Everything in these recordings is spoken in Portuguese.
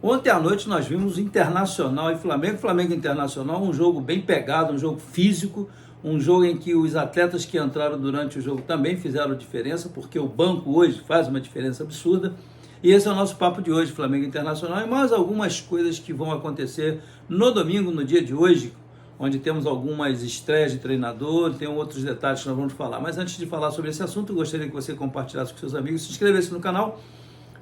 Ontem à noite nós vimos Internacional e Flamengo, Flamengo e Internacional, um jogo bem pegado, um jogo físico, um jogo em que os atletas que entraram durante o jogo também fizeram diferença, porque o banco hoje faz uma diferença absurda. E esse é o nosso papo de hoje, Flamengo Internacional, e mais algumas coisas que vão acontecer no domingo, no dia de hoje, onde temos algumas estreias de treinador, tem outros detalhes que nós vamos falar. Mas antes de falar sobre esse assunto, eu gostaria que você compartilhasse com seus amigos, se inscrevesse no canal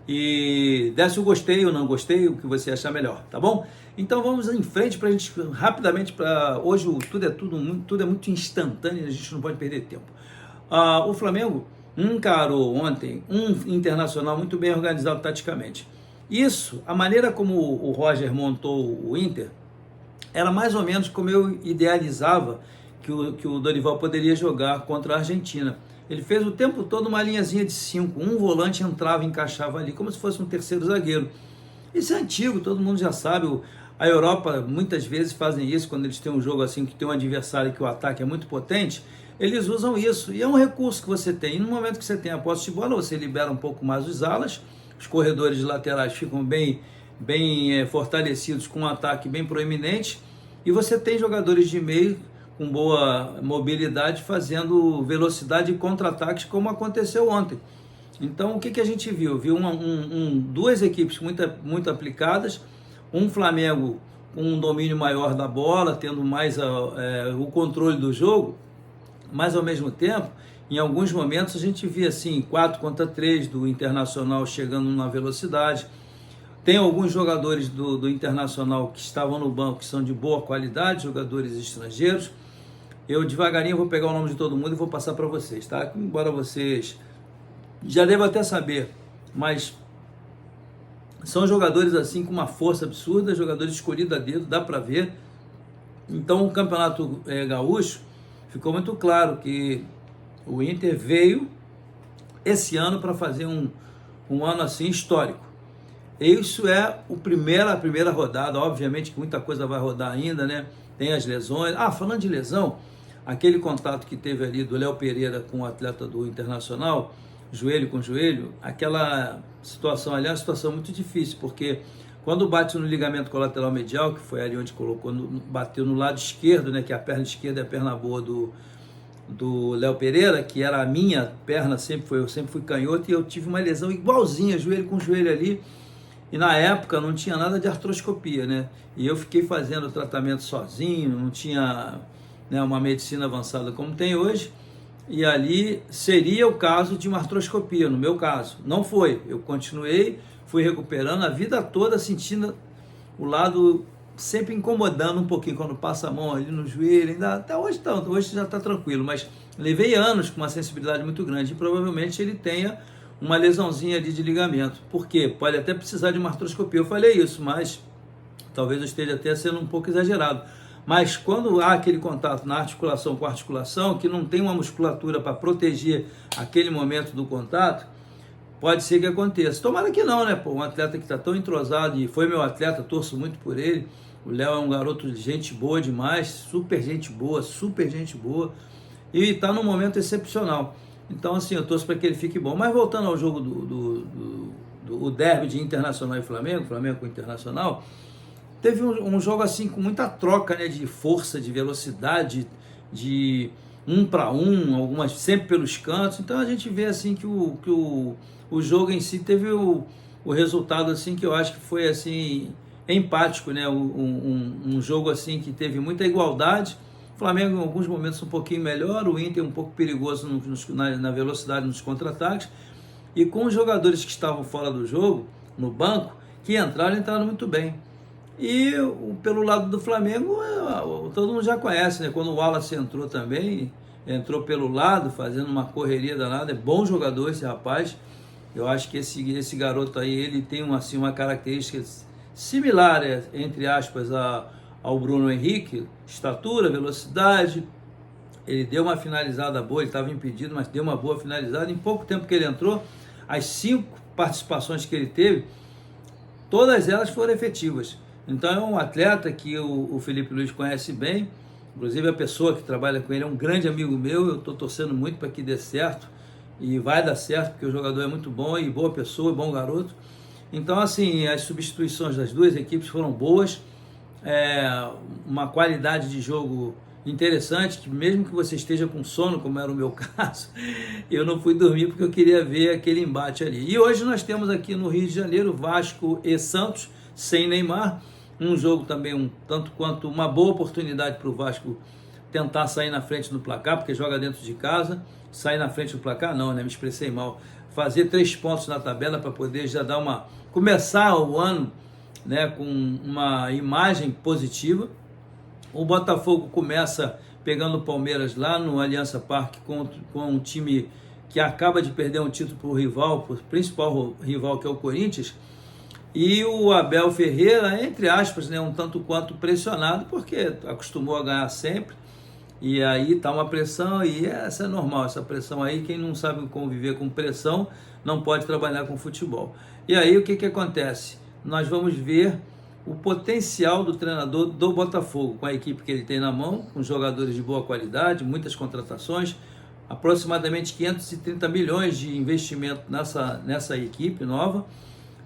e desse o gostei ou não gostei, o que você achar melhor, tá bom? Então vamos em frente para a gente rapidamente, para hoje tudo é muito instantâneo, a gente não pode perder tempo. O Flamengo encarou ontem um Internacional muito bem organizado taticamente. Isso, a maneira como o Roger montou o Inter, era mais ou menos como eu idealizava que o Dorival poderia jogar contra a Argentina. Ele fez o tempo todo uma linhazinha de 5, um volante entrava e encaixava ali, como se fosse um terceiro zagueiro. Isso é antigo, todo mundo já sabe. A Europa muitas vezes fazem isso, quando eles têm um jogo assim, que tem um adversário que o ataque é muito potente, eles usam isso, e é um recurso que você tem. E no momento que você tem a posse de bola, você libera um pouco mais os alas, os corredores laterais ficam bem fortalecidos, com um ataque bem proeminente, e você tem jogadores de meio com boa mobilidade, fazendo velocidade e contra-ataques, como aconteceu ontem. Então, o que a gente viu? Viu duas equipes muito aplicadas, um Flamengo com um domínio maior da bola, tendo mais o controle do jogo, mas ao mesmo tempo, em alguns momentos, a gente via assim, 4 contra 3 do Internacional chegando na velocidade. Tem alguns jogadores do Internacional que estavam no banco, que são de boa qualidade, jogadores estrangeiros. Eu devagarinho vou pegar o nome de todo mundo e vou passar para vocês, tá? Embora vocês já devem até saber, mas são jogadores assim com uma força absurda, jogadores escolhidos a dedo, dá para ver. Então o Campeonato Gaúcho ficou muito claro que o Inter veio esse ano para fazer um ano assim histórico. Isso é a primeira rodada, obviamente que muita coisa vai rodar ainda, né? Tem as lesões. Falando de lesão, aquele contato que teve ali do Léo Pereira com o atleta do Internacional, joelho com joelho, aquela situação ali é uma situação muito difícil, porque quando bate no ligamento colateral medial, que foi ali onde bateu no lado esquerdo, né? Que a perna esquerda é a perna boa do Léo Pereira, que era a minha perna, eu sempre fui canhoto, e eu tive uma lesão igualzinha, joelho com joelho ali. E na época não tinha nada de artroscopia, né? E eu fiquei fazendo o tratamento sozinho, não tinha, né, uma medicina avançada como tem hoje. E ali seria o caso de uma artroscopia, no meu caso. Não foi. Eu continuei, fui recuperando a vida toda, sentindo o lado sempre incomodando um pouquinho quando passa a mão ali no joelho. Ainda, até hoje já está tranquilo, mas levei anos com uma sensibilidade muito grande e provavelmente ele tenha uma lesãozinha ali de ligamento. Por quê? Pode até precisar de uma artroscopia. Eu falei isso, mas talvez eu esteja até sendo um pouco exagerado. Mas quando há aquele contato na articulação com a articulação, que não tem uma musculatura para proteger aquele momento do contato, pode ser que aconteça. Tomara que não, né? Um atleta que está tão entrosado, e foi meu atleta, torço muito por ele. O Léo é um garoto de gente boa demais, super gente boa, e está num momento excepcional. Então, assim, eu torço para que ele fique bom. Mas voltando ao jogo do derby de Internacional e Flamengo com Internacional, teve um jogo assim com muita troca, né, de força, de velocidade, de 1 para 1, algumas sempre pelos cantos. Então a gente vê assim que o jogo em si teve o resultado assim que eu acho que foi assim empático, né? Um jogo assim que teve muita igualdade. O Flamengo em alguns momentos um pouquinho melhor, o Inter um pouco perigoso na velocidade nos contra-ataques, e com os jogadores que estavam fora do jogo, no banco, que entraram muito bem. E pelo lado do Flamengo, todo mundo já conhece, né? Quando o Wallace entrou também, entrou pelo lado, fazendo uma correria danada, é bom jogador esse rapaz. Eu acho que esse garoto aí, ele tem uma característica similar, entre aspas, ao Bruno Henrique, estatura, velocidade. Ele deu uma finalizada boa, ele estava impedido, mas deu uma boa finalizada. Em pouco tempo que ele entrou, as 5 participações que ele teve, todas elas foram efetivas. Então é um atleta que o Felipe Luiz conhece bem, inclusive a pessoa que trabalha com ele é um grande amigo meu. Eu estou torcendo muito para que dê certo, e vai dar certo, porque o jogador é muito bom, e boa pessoa, bom garoto. Então, assim, as substituições das duas equipes foram boas, uma qualidade de jogo interessante, que mesmo que você esteja com sono, como era o meu caso, eu não fui dormir porque eu queria ver aquele embate ali. E hoje nós temos aqui no Rio de Janeiro Vasco e Santos, sem Neymar, um jogo também um tanto quanto uma boa oportunidade para o Vasco tentar sair na frente no placar, porque joga dentro de casa, sair na frente do placar não, né? Me expressei mal. Fazer 3 pontos na tabela para poder já dar começar o ano, né, com uma imagem positiva. O Botafogo começa pegando o Palmeiras lá no Allianz Parque com um time que acaba de perder um título para o rival, para o principal rival, que é o Corinthians. E o Abel Ferreira, entre aspas, né, um tanto quanto pressionado, porque acostumou a ganhar sempre. E aí tá uma pressão, e essa é normal, essa pressão aí, quem não sabe conviver com pressão não pode trabalhar com futebol. E aí o que acontece? Nós vamos ver o potencial do treinador do Botafogo, com a equipe que ele tem na mão, com jogadores de boa qualidade, muitas contratações, aproximadamente 530 milhões de investimento nessa equipe nova,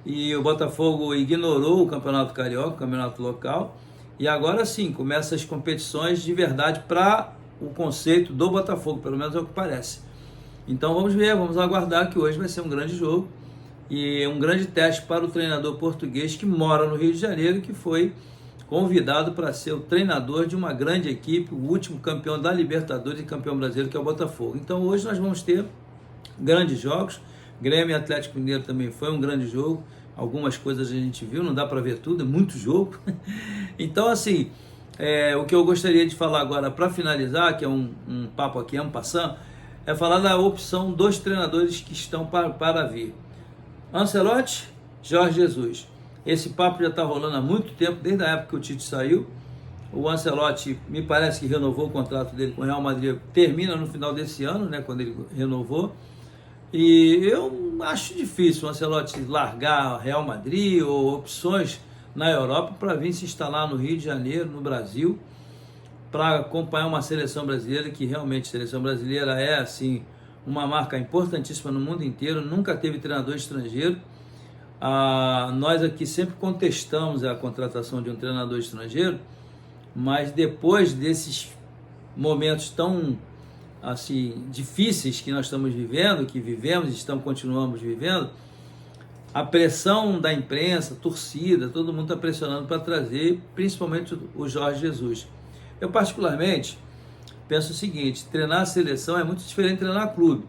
e o Botafogo ignorou o Campeonato Carioca, o campeonato local, e agora sim, começa as competições de verdade para o conceito do Botafogo, pelo menos é o que parece. Então vamos ver, vamos aguardar, que hoje vai ser um grande jogo e um grande teste para o treinador português que mora no Rio de Janeiro, que foi convidado para ser o treinador de uma grande equipe, o último campeão da Libertadores e campeão brasileiro, que é o Botafogo. Então hoje nós vamos ter grandes jogos. Grêmio e Atlético Mineiro também foi um grande jogo. Algumas coisas a gente viu, não dá para ver tudo, é muito jogo. Então, assim, o que eu gostaria de falar agora para finalizar, que é um papo aqui, en passant, é falar da opção dos treinadores que estão para vir. Ancelotti, Jorge Jesus. Esse papo já está rolando há muito tempo, desde a época que o Tite saiu. O Ancelotti, me parece que renovou o contrato dele com o Real Madrid, termina no final desse ano, né, quando ele renovou. E eu acho difícil o Ancelotti largar Real Madrid ou opções na Europa para vir se instalar no Rio de Janeiro, no Brasil, para acompanhar uma seleção brasileira, que realmente a seleção brasileira é assim uma marca importantíssima no mundo inteiro, nunca teve treinador estrangeiro. Nós aqui sempre contestamos a contratação de um treinador estrangeiro, mas depois desses momentos tão assim difíceis que nós estamos vivendo, que vivemos e continuamos vivendo, a pressão da imprensa, torcida, todo mundo está pressionando para trazer, principalmente o Jorge Jesus. Eu particularmente penso o seguinte: treinar a seleção é muito diferente de treinar clube,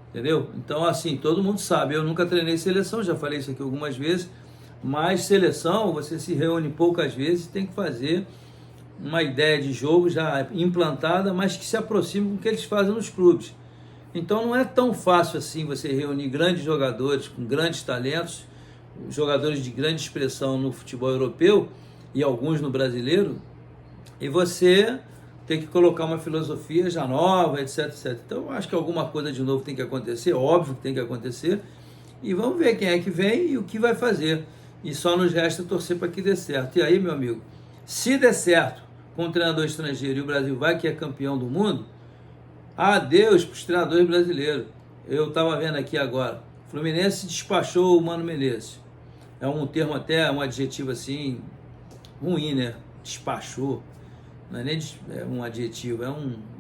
entendeu? Então, assim, todo mundo sabe, eu nunca treinei seleção, já falei isso aqui algumas vezes, mas seleção, você se reúne poucas vezes e tem que fazer uma ideia de jogo já implantada, mas que se aproxime com o que eles fazem nos clubes. Então não é tão fácil assim você reunir grandes jogadores com grandes talentos, jogadores de grande expressão no futebol europeu e alguns no brasileiro, e você tem que colocar uma filosofia já nova, etc, etc. Então eu acho que alguma coisa de novo tem que acontecer, óbvio que tem que acontecer, e vamos ver quem é que vem e o que vai fazer. E só nos resta torcer para que dê certo. E aí, meu amigo, se der certo com um treinador estrangeiro e o Brasil vai que é campeão do mundo, adeus para os treinadores brasileiros. Eu estava vendo aqui agora, Fluminense despachou o Mano Menezes. É um termo até, um adjetivo assim, ruim, né? Despachou. Não é nem um adjetivo,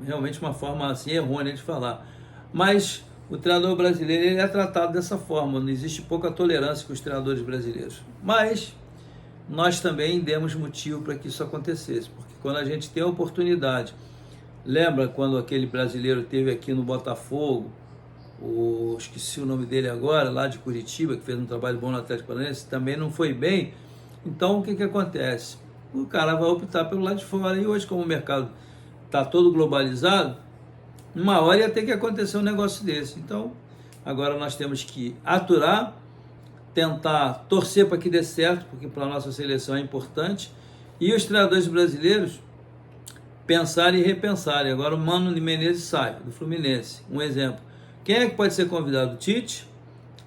realmente uma forma assim errônea de falar. Mas o treinador brasileiro ele é tratado dessa forma, não existe pouca tolerância com os treinadores brasileiros. Mas nós também demos motivo para que isso acontecesse, porque quando a gente tem a oportunidade, lembra quando aquele brasileiro teve aqui no Botafogo, esqueci o nome dele agora, lá de Curitiba, que fez um trabalho bom no Atlético Paranaense, também não foi bem. Então o que acontece? O cara vai optar pelo lado de fora, e hoje, como o mercado está todo globalizado, uma hora ia ter que acontecer um negócio desse. Então agora nós temos que aturar, tentar torcer para que dê certo, porque para a nossa seleção é importante, e os treinadores brasileiros pensarem e repensarem. Agora o Mano Menezes sai do Fluminense, um exemplo. Quem é que pode ser convidado? O Tite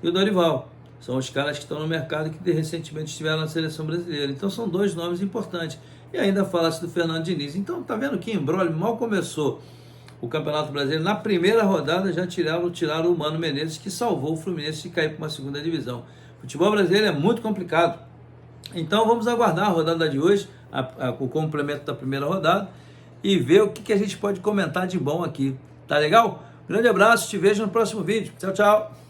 e o Dorival. São os caras que estão no mercado e que recentemente estiveram na seleção brasileira. Então são dois nomes importantes. E ainda fala-se do Fernando Diniz. Então tá vendo que embrolho, mal começou o Campeonato Brasileiro, na primeira rodada já tiraram o Mano Menezes, que salvou o Fluminense de cair para uma segunda divisão. Futebol brasileiro é muito complicado. Então vamos aguardar a rodada de hoje, o complemento da primeira rodada, e ver o que a gente pode comentar de bom aqui. Tá legal? Grande abraço, te vejo no próximo vídeo. Tchau, tchau.